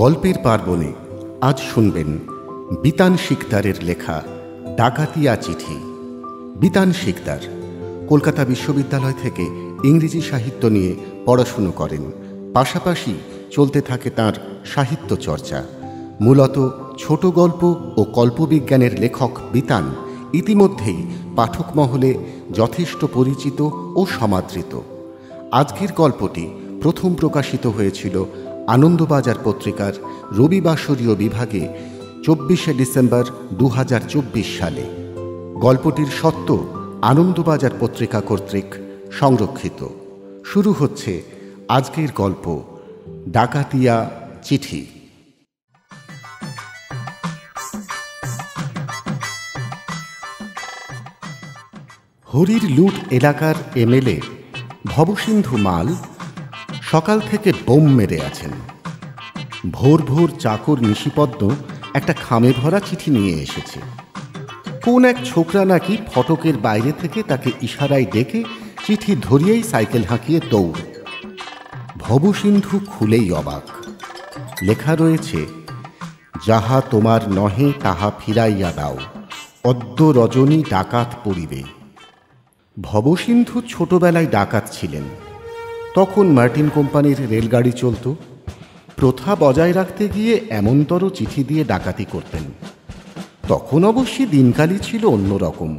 গল্পের পার্বণে আজ শুনবেন বিতান শিকদারের লেখা ডাকাতিয়া চিঠি। বিতান শিকদার কলকাতা বিশ্ববিদ্যালয় থেকে ইংরেজি সাহিত্য নিয়ে পড়াশুনো করেন। পাশাপাশি চলতে থাকে তাঁর সাহিত্য চর্চা। মূলত ছোট গল্প ও কল্পবিজ্ঞানের লেখক বিতান ইতিমধ্যেই পাঠক মহলে যথেষ্ট পরিচিত ও সমাদৃত। আজকের গল্পটি প্রথম প্রকাশিত হয়েছিল আনন্দবাজার পত্রিকার রবিবাসরীয় বিভাগে 24শে ডিসেম্বর 2024 সালে। গল্পটির সত্য আনন্দবাজার পত্রিকা কর্তৃক সংরক্ষিত। শুরু হচ্ছে আজকের গল্প ডাকাতিয়া চিঠি। হরির লুট এলাকার এমএলএ ভবসিন্ধু মাল সকাল থেকে বোম মেরে আছেন। ভোর ভোর চাকর নিশিপদ্ম একটা খামে ভরা চিঠি নিয়ে এসেছে। কোন এক ছোকরা নাকি ফটকের বাইরে থেকে তাকে ইশারায় ডেকে চিঠি ধরিয়েই সাইকেল হাঁকিয়ে দৌড়। ভবসিন্ধু খুলেই অবাক। লেখা রয়েছে, যাহা তোমার নহে তাহা ফিরাইয়া দাও, অদ্য রজনী ডাকাত পড়িবে। ভবসিন্ধু ছোটবেলায় ডাকাত ছিলেন। তখন মার্টিন কোম্পানির রেলগাড়ি চলত। প্রথা বজায় রাখতে গিয়ে এমনতর চিঠি দিয়ে ডাকাতি করতেন। তখন অবশ্যই দিনকালই ছিল অন্যরকম।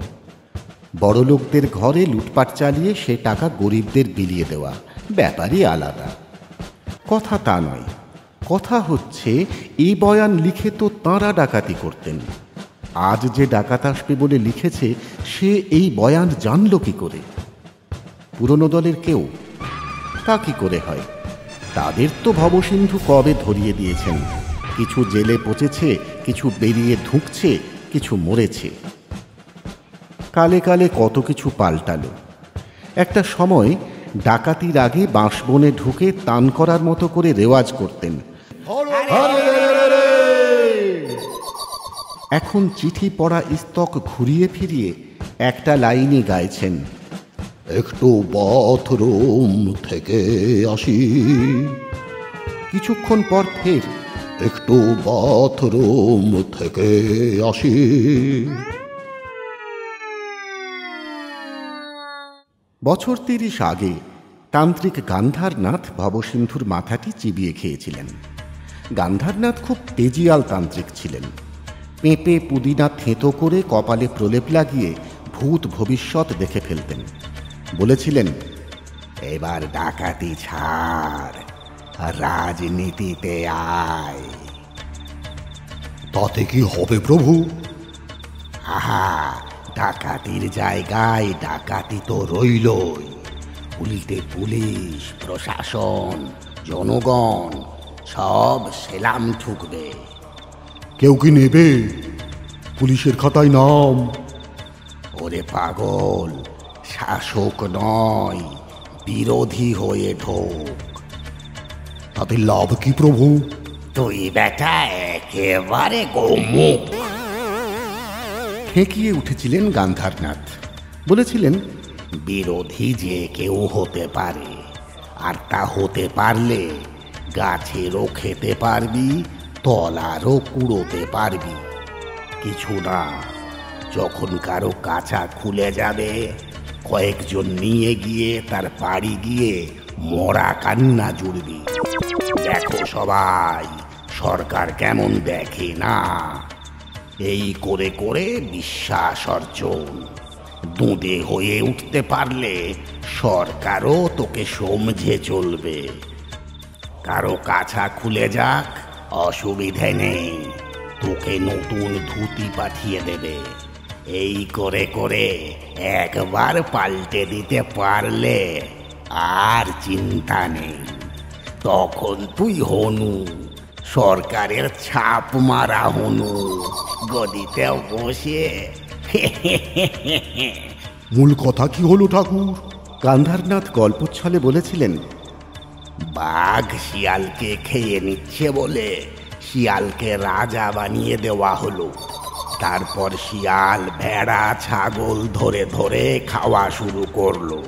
বড়লোকদের ঘরে লুটপাট চালিয়ে সে টাকা গরিবদের বিলিয়ে দেওয়া ব্যাপারই আলাদা। কথা তা নয়, কথা হচ্ছে এই বয়ান লিখে তো তাঁরা ডাকাতি করতেন। আজ যে ডাকাত আসবে বলে লিখেছে সে এই বয়ান জানল কি করে? পুরনো দলের কেউ? তা কি করে হয়? তাদের তো ভবসিন্ধু কবে ধরিয়ে দিয়েছেন। কিছু জেলে পচেছে, কিছু বেরিয়ে ঢুকছে, কিছু মরেছে। কালে কালে কত কিছু পাল্টালো। একটা সময় ডাকাতির আগে বাঁশবনে ঢুকে তান করার মতো করে রেওয়াজ করতেন। এখন চিঠি পড়া স্তক ঘুরিয়ে ফিরিয়ে একটা লাইনই গাইছেন, একটু বাথরুম থেকে আসি। কিছুক্ষণ পর ফের একটু বাথরুম থেকে আসি। বছর 30 আগে তান্ত্রিক গান্ধারনাথ ভবসিন্ধুর মাথাটি চিবিয়ে খেয়েছিলেন। গান্ধারনাথ খুব তেজিয়াল তান্ত্রিক ছিলেন। পেঁপে পুদিনা থেঁতো করে কপালে প্রলেপ লাগিয়ে ভূত ভবিষ্যৎ দেখে ফেলতেন। বলেছিলেন, এবার ডাকাতি ছাড়, রাজনীতিতে আয়। তাতে কি হবে প্রভু? আহা, ডাকাতির জায়গায় ডাকাতি তো রইলই। উল্টে পুলিশ, প্রশাসন, জনগণ সব সেলাম ঠুকবে। কেউ কি নেবে? পুলিশের খাতায় নাম। ওরে পাগল, শাসক নয়, বিরোধী হয়ে ঢোক। তাতে লাভ কি প্রভু? তুই বেটা একেবারে গোমুখ। খেকিয়ে উঠেছিলেন গান্ধারনাথ। বলেছিলেন, বিরোধী যে কেউ হতে পারে, আর তা হতে পারলে গাছেরও খেতে পারবি, তলারও কুড়োতে পারবি। কিছু না, যখন কারো কাঁচা খুলে যাবে কয়েকজন নিয়ে গিয়ে তার বাড়ি গিয়ে মরা কান্না জুড়বি। দেখো সবাই, সরকার কেমন দেখে না। এই করে করে বিশ্বাস অর্জন। দুঁদে হয়ে উঠতে পারলে সরকারও তোকে সমঝে চলবে। কারো কাছা খুলে যাক, অসুবিধে নেই, তোকে নতুন ধুতি পাঠিয়ে দেবে। এই করে করে একবার পাল্টে দিতে পারলে আর চিন্তা নেই। তখন তুই হনু, সরকারের ছাপ মারা হনু, গদিতে বসে। মূল কথা কি হলো ঠাকুর? গান্ধারনাথ গল্পচ্ছলে বলেছিলেন, বাঘ শিয়ালকে খেয়ে নিচ্ছে বলে শিয়ালকে রাজা বানিয়ে দেওয়া হলো। তারপর শিয়াল ভেড়া ছাগল ধরে ধরে খাওয়া শুরু করলো।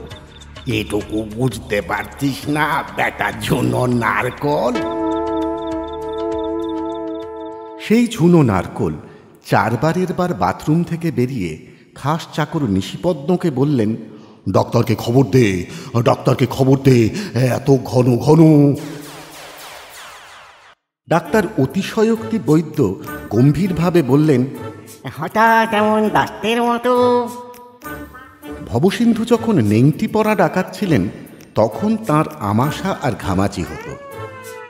এটুকু বুঝতে পারছিস না বেটার জন্য নারকল? সেই ঝুনো নারকোল 4বারের বার বাথরুম থেকে বেরিয়ে খাস চাকর নিশিপদ্মকে বললেন, ডাক্তারকে খবর দে, ডাক্তারকে খবর দে, এত ঘন ঘন। ডাক্তার অতিশয়োক্তি বৈদ্য গম্ভীরভাবে বললেন, হঠাৎ এমন দাস্তের মতো। ভবসিন্ধু যখন নেংটি পরা ডাকাচ্ছিলেন তখন তার আমাশা আর ঘামাচি হতো।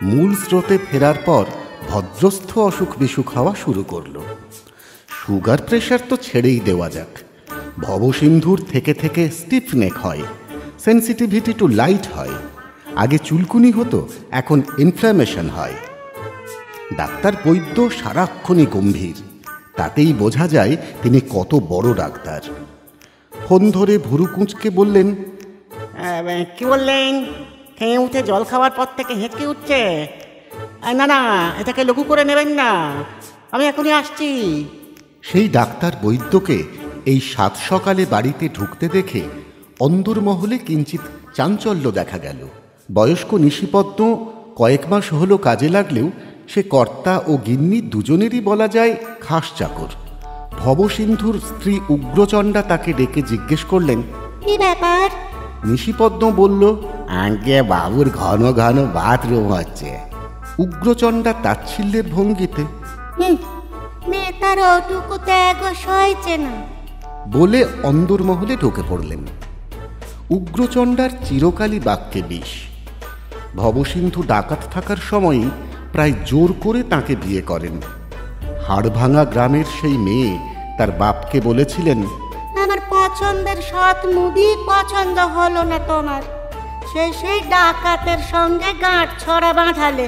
মূল স্রোতে ফেরার পর ভদ্রস্থ অসুখ বিসুখ হওয়া শুরু করল। সুগার প্রেশার তো ছেড়েই দেওয়া যাক, ভবসিন্ধুর থেকে থেকে স্টিফনেক হয়, সেন্সিটিভিটি টু লাইট হয়। আগে চুলকুনি হতো, এখন ইনফ্ল্যামেশন হয়। ডাক্তার বৈদ্য সারাক্ষণই গম্ভীর, তাতেই বোঝা যায় তিনি কত বড় ডাক্তার। ফোন ধরে ভুরু কুঁচকে বললেন, কি বললেন? খেয়ে উঠে জল খাওয়ার পর থেকে হেঁচকে উঠছে। না না, এটাকে লঘু করে নেবেন না, আমি এখনই আসছি। সেই ডাক্তার বৈদ্যকে এই 7 সকালে বাড়িতে ঢুকতে দেখে অন্দরমহলে কিঞ্চিত চাঞ্চল্য দেখা গেল। বয়স্ক নিশিপদ্ম কয়েক মাস হলো কাজে লাগলেও সে কর্তা ও গিন্নি দুজনেরই বলা যায় খাস চাকর। ভবসিন্ধুর স্ত্রী উগ্রচণ্ডা তাকে ডেকে জিজ্ঞেস করলেন, কি ব্যাপার? নিশিপদ্ম বলল, আগে বাবুর ঘন ঘন বাথরুম হচ্ছে। উগ্রচণ্ডা তাচ্ছিল্যের ভঙ্গিতে, মেয়েটার ওটুকু ত্যাগও সইছে না বলে অন্দরমহলে ঢুকে পড়লেন। উগ্রচণ্ডার চিরকালই বাক্যে বিষ। ভবসিন্ধু ডাকাত থাকার সময়ই প্রায় জোর করে তাকে বিয়ে করেন। হাড়ভাঙা গ্রামের সেই মেয়ে তার বাপকে বলেছিলেন, আমার পছন্দের সৎ মুদি পছন্দ হলো না তোমার, সেই ডাকাতের সঙ্গে গাঁট ছড়া বাঁধালে।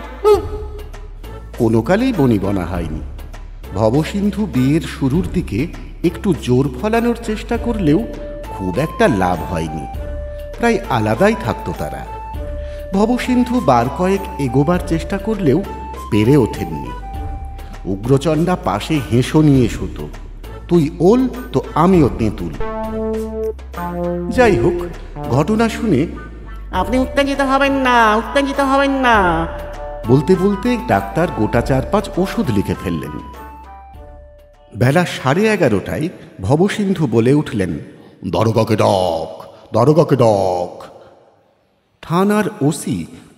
কোনো কালেই বনিবনা হয়নি। ভবসিন্ধু বিয়ের শুরুর দিকে একটু জোর ফলানোর চেষ্টা করলেও খুব একটা লাভ হয়নি, প্রায় আলাদাই থাকতো তারা। ভবসিন্ধু বার কয়েক এগোবার চেষ্টা করলেও পেরে ওঠেননি। উগ্রচণ্ডা পাশে হেসো নিয়ে শুতো, তুই ওল তো আমিও তেঁতুল। যাই হোক, ঘটনা শুনে আপনি উত্তেজিত হবেন না, উত্তেজিত হবেন না। বলতে বলতে ডাক্তার গোটা 4-5 ওষুধ লিখে ফেললেন। বেলা 11:30টায় ভবসিন্ধু বলে উঠলেন, দারোগাকে ডাক, দারোগাকে ডাক। থানার ওসি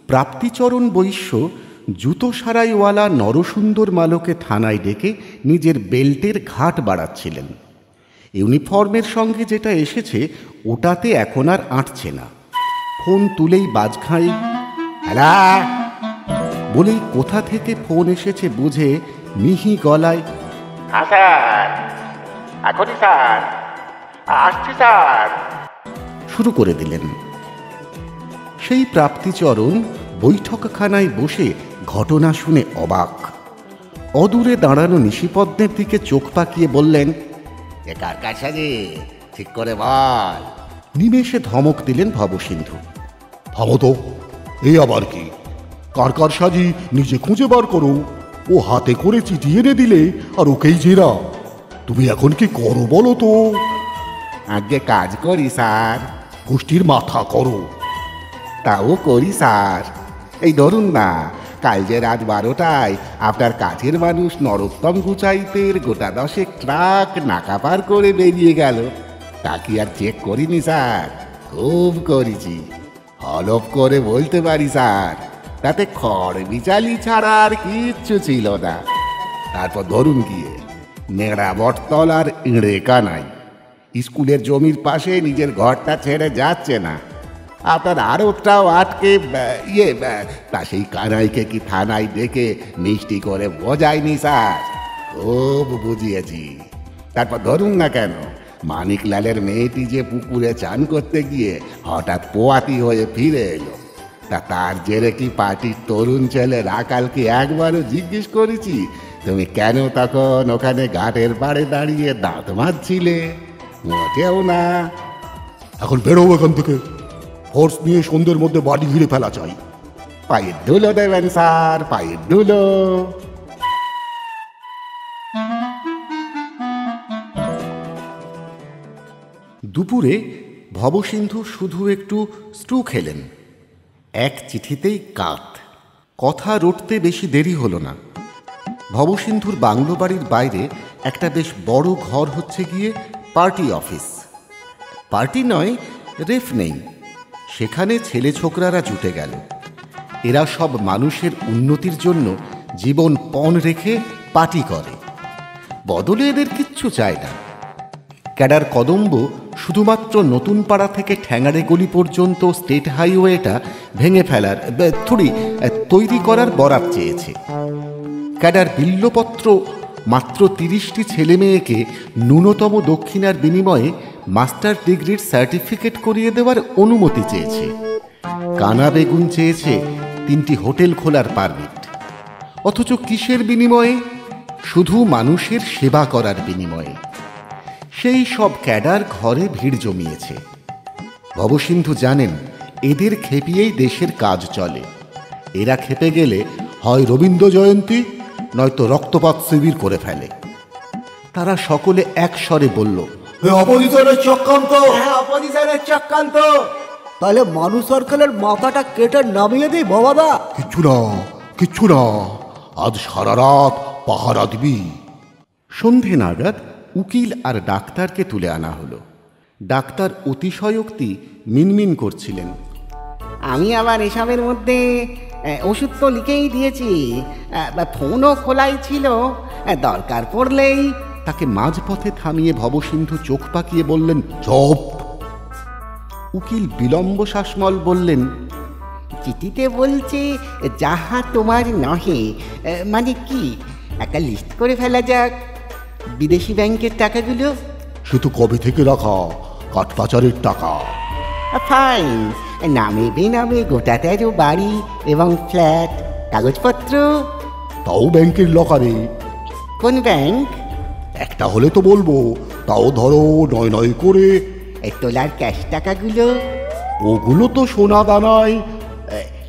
প্রাপ্তিচরণ বৈশ্য জুতো সারাইওয়ালা নরসুন্দর মালকে থানায় ডেকে নিজের বেল্টের ঘাট বাড়াচ্ছিলেন। ইউনিফর্মের সঙ্গে যেটা এসেছে ওটাতে এখন আর আঁটছে না। ফোন তুলেই বাজ খায়, হ্যালা বলেই কোথা থেকে ফোন এসেছে বুঝে মিহি গলায়, স্যার, এখনই স্যার, আসছি স্যার, শুরু করে দিলেন। সেই প্রাপ্তিচরণ বৈঠকখানায় বসে ঘটনা শুনে অবাক। অদূরে দাঁড়ানো নিশিপদ্মের দিকে চোখ পাকিয়ে বললেন, এ কার কার সাজে ঠিক করে বল। নিমেষে ধমক দিলেন ভবসিন্ধু, থামো তো, এই আবার কি? কার কার সাজি নিজে খুঁজে বার করো। ও হাতে করে চিঠি এনে দিলে আর ওকেই জেরা। তুমি এখন কি করো বলো তো? আগে কাজ করি স্যার। গোষ্ঠীর মাথা করো। তাও করি স্যার। এই ধরুন না, কাল যে রাত 12টায় আপনার কাছের মানুষ নরোত্তম গুচাইতের গোটা 10 ট্রাক নাকা পার করে বেরিয়ে গেল, তা কি আর চেক করিনি স্যার? খুব করেছি, হলফ করে বলতে পারি স্যার, তাতে খড় বিচালি ছাড়া আর কিচ্ছু ছিল না। তারপর ধরুন গিয়ে নেড়া বটতল আর ইঁড়েকা নাই, স্কুলের জমির পাশে নিজের ঘরটা ছেড়ে যাচ্ছে না, আপনার আরতটাও আটকে তা সেই কানাইকে কি থানায় ডেকে মিষ্টি করে বোঝায়নি স্যার? খুব বুঝিয়েছি। তারপর ধরুন না কেন, মানিকলালের মেয়েটি যে পুকুরে চান করতে গিয়ে হঠাৎ পোয়াতি হয়ে ফিরে এলো, তা তার জেরে কি পার্টির তরুণ ছেলে রাকালকে একবারও জিজ্ঞেস করেছি তুমি কেন তখন ওখানে ঘাটের পাড়ে দাঁড়িয়ে দাঁত মাজছিলে? মোটেও না। এখন বেরো এখান থেকে, ফোর্স নিয়ে সন্ধ্যের মধ্যে বাড়ি ঘিরে ফেলা চাই। পায়ের ধুলো দেবেন স্যার, পায়ের ধুলো। দুপুরে ভবসিন্ধু শুধু একটু স্টু খেলেন। এক চিঠিতেই কাত। কথা রটতে বেশি দেরি হলো না। ভবসিন্ধুর বাংলো বাড়ির বাইরে একটা বেশ বড় ঘর হচ্ছে গিয়ে পার্টি অফিস। পার্টি নয়, রেফ নেই, সেখানে ছেলে ছোকরারা জুটে গেল। এরা সব মানুষের উন্নতির জন্য জীবন পণ রেখে পার্টি করে, বদলে এদের কিচ্ছু চায় না। ক্যাডার কদম্ব শুধুমাত্র নতুন পাড়া থেকে ঠ্যাঙাড়ে গলি পর্যন্ত স্টেট হাইওয়েটা ভেঙে ফেলার তৈরি করার বরাত চেয়েছে। ক্যাডার বিল্লপত্র মাত্র 30টি ছেলে মেয়েকে ন্যূনতম দক্ষিণার বিনিময়ে মাস্টার ডিগ্রির সার্টিফিকেট করিয়ে দেওয়ার অনুমতি চেয়েছে। কানা বেগুন চেয়েছে 3টি হোটেল খোলার পারমিট। অথচ কিসের বিনিময়ে? শুধু মানুষের সেবা করার বিনিময়ে। সেই সব ক্যাডার ঘরে ভিড় জমিয়েছে। ভবসিন্ধু জানেন এদের খেপিয়েই দেশের কাজ চলে। এরা খেপে গেলে হয় রবীন্দ্র জয়ন্তী নয়তো রক্তপাত শিবির করে ফেলে। তারা সকলে এক স্বরে বলল, অপোজিশনের চক্রান্ত। অপোজিশনের চক্রান্ত। তাহলে মানুষ সরকারের মাথাটা কেটে নামিয়ে দিই বাবাদা। কিচ্ছু না, আজ সারা রাত পাহারা দিবি। সন্ধে নাগাদ উকিল আর ডাক্তারকে তুলে আনা হলো। ডাক্তার অতিশয়োক্তি মিনমিন করছিলেন। আমি আবার এসবের মধ্যে ওষুধ তো লিখেই দিয়েছি, ফোনও খোলাই ছিল, দরকার পড়লেই। তাকে মাঝপথে থামিয়ে ভবসিন্ধু চোখ পাকিয়ে বললেন, চপ। উকিল বিলম্ব শ্বাসমল বললেন, চিঠিতে বলছে যাহা তোমার নহে, মানে কি একটা লিস্ট করে ফেলা যাক বিদেশি ব্যাংকের টাকাগুলো। সে তো কবে থেকে রাখা কাঠপাচারের টাকা। ফাইন, নামে বেনামে গোটা 13 বাড়ি এবং ফ্ল্যাট, কাগজপত্র তাও ব্যাংকের লকারে। কোন ব্যাংক? একটা হলে তো বলবো, তাও ধরো 9 করে। তোলার ক্যাশ টাকাগুলো? ওগুলো তো সোনা দানায়।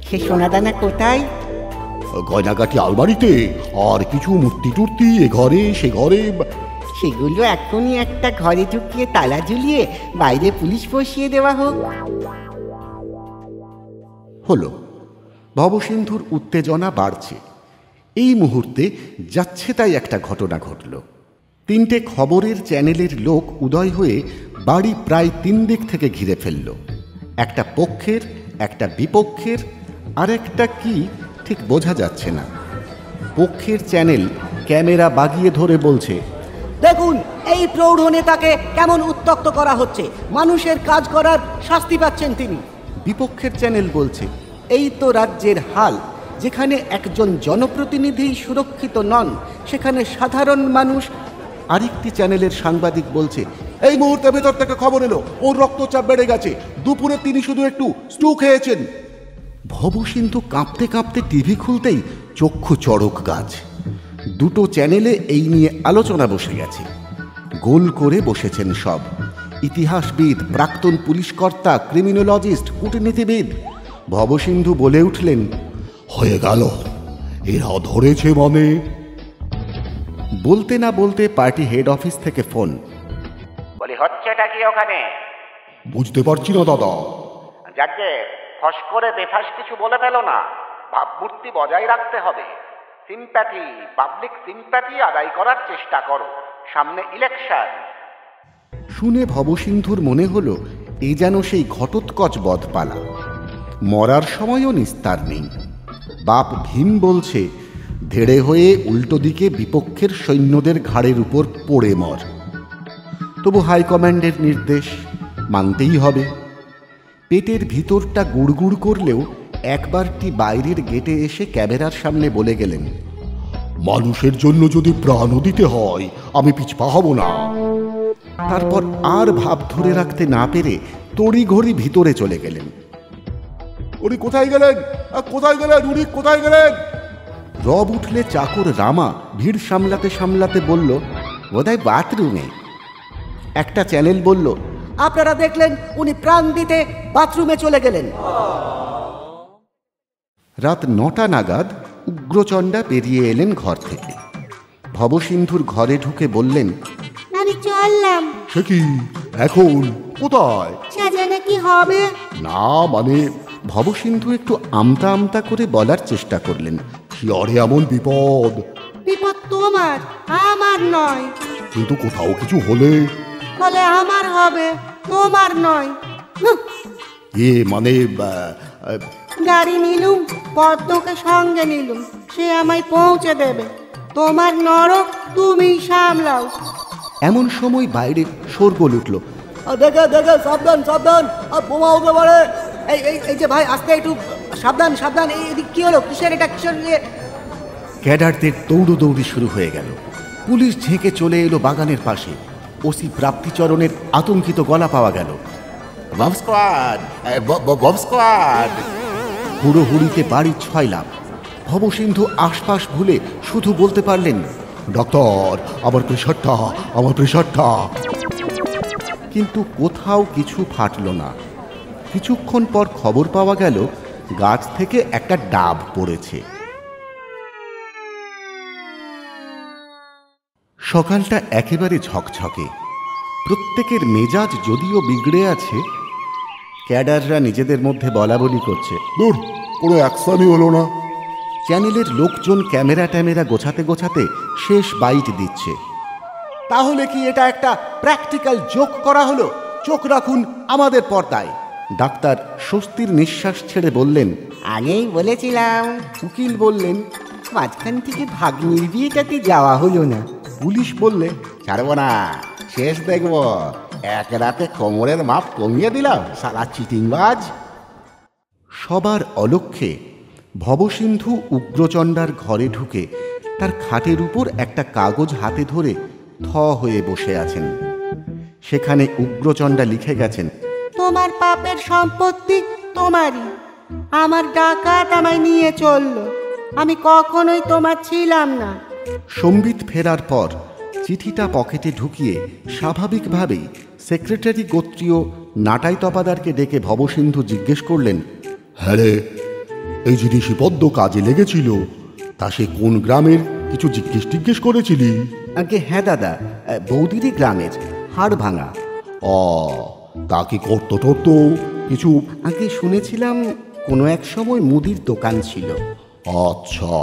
সে সোনাদানা কোথায়? গয়নাগাটি আলমারিতে, আর কিছু মূর্তি টুর্তি এ ঘরে সে ঘরে। সেগুলো এখনই একটা ঘরে ঢুকিয়ে তালা ঝুলিয়ে বাইরে পুলিশ বসিয়ে দেওয়া হোক। হলো। ভবসিন্ধুর উত্তেজনা বাড়ছে। এই মুহূর্তে যাচ্ছে তাই একটা ঘটনা ঘটল। 3টে খবরের চ্যানেলের লোক উদয় হয়ে বাড়ি প্রায় 3 দিক থেকে ঘিরে ফেলল। একটা পক্ষের, একটা বিপক্ষের, আর একটা কি ঠিক বোঝা যাচ্ছে না। পক্ষের চ্যানেল ক্যামেরা বাগিয়ে ধরে বলছে, দেখুন এই প্রৌঢ় নেতাকে কেমন উত্ত্যক্ত করা হচ্ছে, মানুষের কাজ করার শাস্তি পাচ্ছেন তিনি। বিপক্ষের চ্যানেল বলছে, এই তো রাজ্যের হাল, যেখানে একজন জনপ্রতিনিধি সুরক্ষিত নন সেখানে সাধারণ মানুষ। আরেকটি চ্যানেলের সাংবাদিক বলছে, এই মুহূর্তে ভেতর থেকে খবর এলো ওর রক্তচাপ বেড়ে গেছে, দুপুরে তিনি শুধু একটু স্টু খেয়েছেন। ভবসিন্ধু কাঁপতে কাঁপতে টিভি খুলতেই চক্ষু চড়ক গাছ। 2টো চ্যানেলে এই নিয়ে আলোচনা বসে গেছে। গোল করে বসেছেন সব, ইতিহাসবিদ, প্রাক্তন পুলিশকর্তা, ক্রিমিনোলজিস্ট, কূটনীতিবিদ। ভবসিন্ধু বলে উঠলেন, হয়ে গেল, এরা ধরেছে মানে। বলতে না বলতে পার্টি হেড অফিস থেকে ফোন। বলি হচ্ছেটা কি ওখানে? বুঝতে পারছি না দাদা। যাকে ফস করে বেফাস কিছু বলে ফেলো না, ভাবমূর্তি বজায় রাখতে হবে। সিম্প্যাথি, পাবলিক সিম্প্যাথি আদায় করার চেষ্টা করো, সামনে ইলেকশন। শুনে ভবসিন্ধুর মনে হলো এ যেন সেই ঘটোৎকচ বধপালা, মরার সময়ও নিস্তার নেই। বাপ ভীম বলছে, ধেড়ে হয়ে উল্টো দিকে বিপক্ষের সৈন্যদের ঘাড়ের উপর পড়ে মর। তবু হাইকমান্ডের নির্দেশ মানতেই হবে। পেটের ভিতরটা গুড়গুড় করলেও একবারটি বাইরের গেটে এসে ক্যামেরার সামনে বলে গেলেন, মানুষের জন্য যদি প্রাণও দিতে হয় আমি পিছপা হব না। তারপর আর ভাব ধরে রাখতে না পেরে তড়িঘড়ি ভিতরে চলে গেলেন। উনি কোথায় গেলেন? কোথায় গেলেন উনি? কোথায় গেলেন? রব উঠলে চাকর রামা ভিড় সামলাতে সামলাতে বলল, বোধহয় বাথরুমে। একটা চ্যানেল বলল, আপনারা দেখলেন উনি প্রাণ দিতে বাথরুমে চলে গেলেন। রাত 9টা নাগাদ উগ্রচণ্ডা বেরিয়ে এলেন ঘর থেকে। ভবসিন্ধুর ঘরে ঢুকে বললেন, আমি চললাম। সে কি এখন? কোথায়? সাজানো কি হবে? না মানে। ভবসিন্ধু একটু আমতা আমতা করে বলার চেষ্টা করলেন, শিয়রে এমন বিপদ। বিপদ তোমার, আমার নয়। কিন্তু কোথাও কিছু হলে? বলে আমার হবে, তোমার নয়। মানে গাড়ি নিলুম, পদ্মকে সঙ্গে নিলুম, সে আমায় পৌঁছে দেবে। তোমার নরক তুমি সামলাও। এমন সময় বাইরে শোরগোল উঠল। দেখে দেখে, সাবধান সাবধান, বোমা হতে পারে। এই যে ভাই, আস্তে একটু, সাবধান সাবধান। এদিক কি হলো? কিসের এটা, কিসের? ক্যাডারদের দৌড়োদৌড়ি শুরু হয়ে গেল। পুলিশ ঝেঁকে চলে এলো বাগানের পাশে। ওসি প্রাপ্তিচরণের আতঙ্কিত গলা পাওয়া গেল। Bob squad, Bob squad. হুড়োহুড়িতে বাড়ির 6 লাভ। ভবসিন্ধু আশপাশ ভুলে শুধু বলতে পারলেন, ডক্টর, আমার প্রেশারটা, আমার প্রেশারটা। কিন্তু কোথাও কিছু ফাটল না। কিছুক্ষণ পর খবর পাওয়া গেল গাছ থেকে একটা ডাব পড়েছে। সকালটা একেবারে ঝকঝকে। প্রত্যেকের মেজাজ যদিও বিগড়ে আছে, ক্যাডাররা নিজেদের মধ্যে বলাবলি করছে। দূর, কোনো অ্যাকশনই হলো না। চ্যানেলের লোকজন ক্যামেরা ট্যামেরা গোছাতে গোছাতে শেষ বাইট দিচ্ছে। তাহলে কি এটা একটা প্র্যাকটিক্যাল জোক করা হলো? চোখ রাখুন আমাদের পর্দায়। ডাক্তার স্বস্তির নিঃশ্বাস ছেড়ে বললেন, আগেই বলেছিলাম। উকিল বললেন, মাঝখান থেকে ভাগ্নির বিয়েটাতে যাওয়া হলো না। পুলিশ বললে, ছাড়বো না, শেষ দেখবো। এক রাতে কোমরের মাপ কমিয়ে দিলাম, সারা চিটিংবাজ। সবার অলক্ষ্যে ভবসিন্ধু উগ্রচণ্ডার ঘরে ঢুকে তার খাটের উপর একটা কাগজ হাতে ধরে থ হয়ে বসে আছেন। সেখানে উগ্রচণ্ডা লিখে গেছেন, তোমার পাপের সম্পত্তি তোমারই। আমার ডাকাত আমায় নিয়ে চললো, আমি কখনোই তোমার ছিলাম না। সম্বিত ফেরার পর চিঠিটা পকেটে ঢুকিয়ে স্বাভাবিকভাবেই সেক্রেটারি গোত্রীয় নাটাই তপাদারকে ডেকে ভবসিন্ধু জিজ্ঞেস করলেন, হ্যাঁ রে, এই জিনিসই পদ্ম কাজে লেগেছিল, তা সে কোন গ্রামের কিছু জিজ্ঞেস করেছিলি? আগে হ্যাঁ দাদা, বৌদিরি গ্রামের, হাড় ভাঙা। তা কি করতো টরতো কিছু? আগে শুনেছিলাম কোনো এক সময় মুদির দোকান ছিল। আচ্ছা।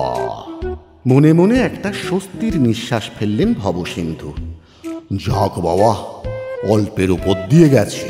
মনে মনে একটা স্বস্তির নিঃশ্বাস ফেললেন ভবসিন্ধু। যাক বাবা, অল্পের উপর দিয়ে গেছে।